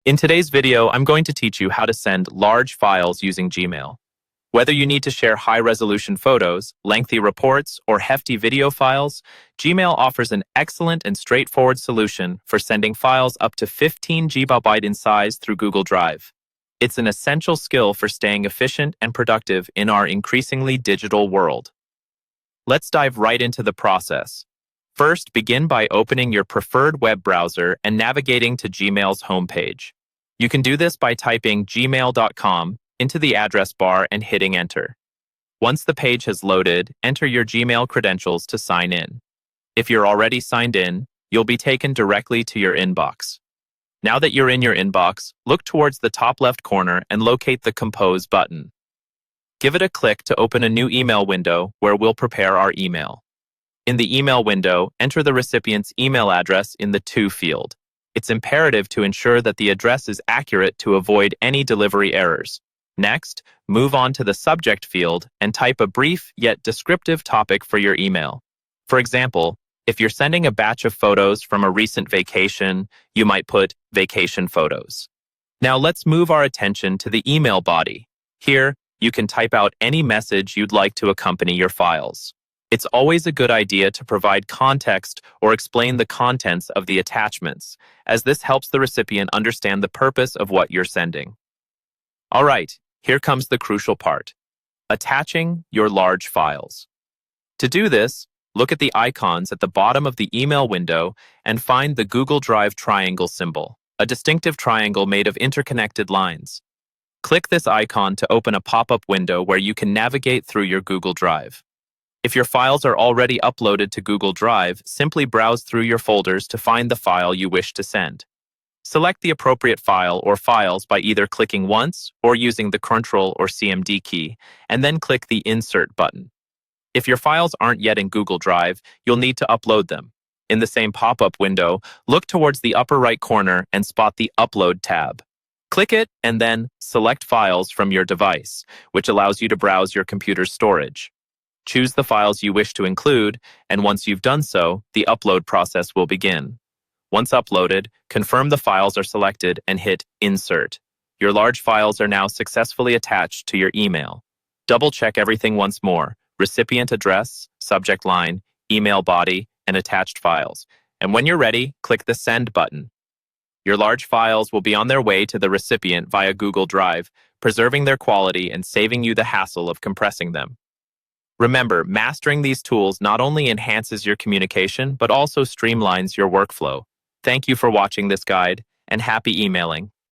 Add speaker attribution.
Speaker 1: In today's video, I'm going to teach you how to send large files using Gmail. Whether you need to share high-resolution photos, lengthy reports, or hefty video files, Gmail offers an excellent and straightforward solution for sending files up to 15 GB in size through Google Drive. It's an essential skill for staying efficient and productive in our increasingly digital world. Let's dive right into the process. First, begin by opening your preferred web browser and navigating to Gmail's homepage. You can do this by typing gmail.com into the address bar and hitting enter. Once the page has loaded, enter your Gmail credentials to sign in. If you're already signed in, you'll be taken directly to your inbox. Now that you're in your inbox, look towards the top left corner and locate the Compose button. Give it a click to open a new email window where we'll prepare our email. In the email window, enter the recipient's email address in the To field. It's imperative to ensure that the address is accurate to avoid any delivery errors. Next, move on to the Subject field and type a brief yet descriptive topic for your email. For example, if you're sending a batch of photos from a recent vacation, you might put vacation photos. Now let's move our attention to the email body. Here, you can type out any message you'd like to accompany your files. It's always a good idea to provide context or explain the contents of the attachments, as this helps the recipient understand the purpose of what you're sending. All right, here comes the crucial part: attaching your large files. To do this, look at the icons at the bottom of the email window and find the Google Drive triangle symbol, a distinctive triangle made of interconnected lines. Click this icon to open a pop-up window where you can navigate through your Google Drive. If your files are already uploaded to Google Drive, simply browse through your folders to find the file you wish to send. Select the appropriate file or files by either clicking once or using the Ctrl or CMD key, and then click the Insert button. If your files aren't yet in Google Drive, you'll need to upload them. In the same pop-up window, look towards the upper right corner and spot the Upload tab. Click it and then select Files from your device, which allows you to browse your computer's storage. Choose the files you wish to include, and once you've done so, the upload process will begin. Once uploaded, confirm the files are selected and hit Insert. Your large files are now successfully attached to your email. Double-check everything once more: recipient address, subject line, email body, and attached files. And when you're ready, click the Send button. Your large files will be on their way to the recipient via Google Drive, preserving their quality and saving you the hassle of compressing them. Remember, mastering these tools not only enhances your communication, but also streamlines your workflow. Thank you for watching this guide, and happy emailing.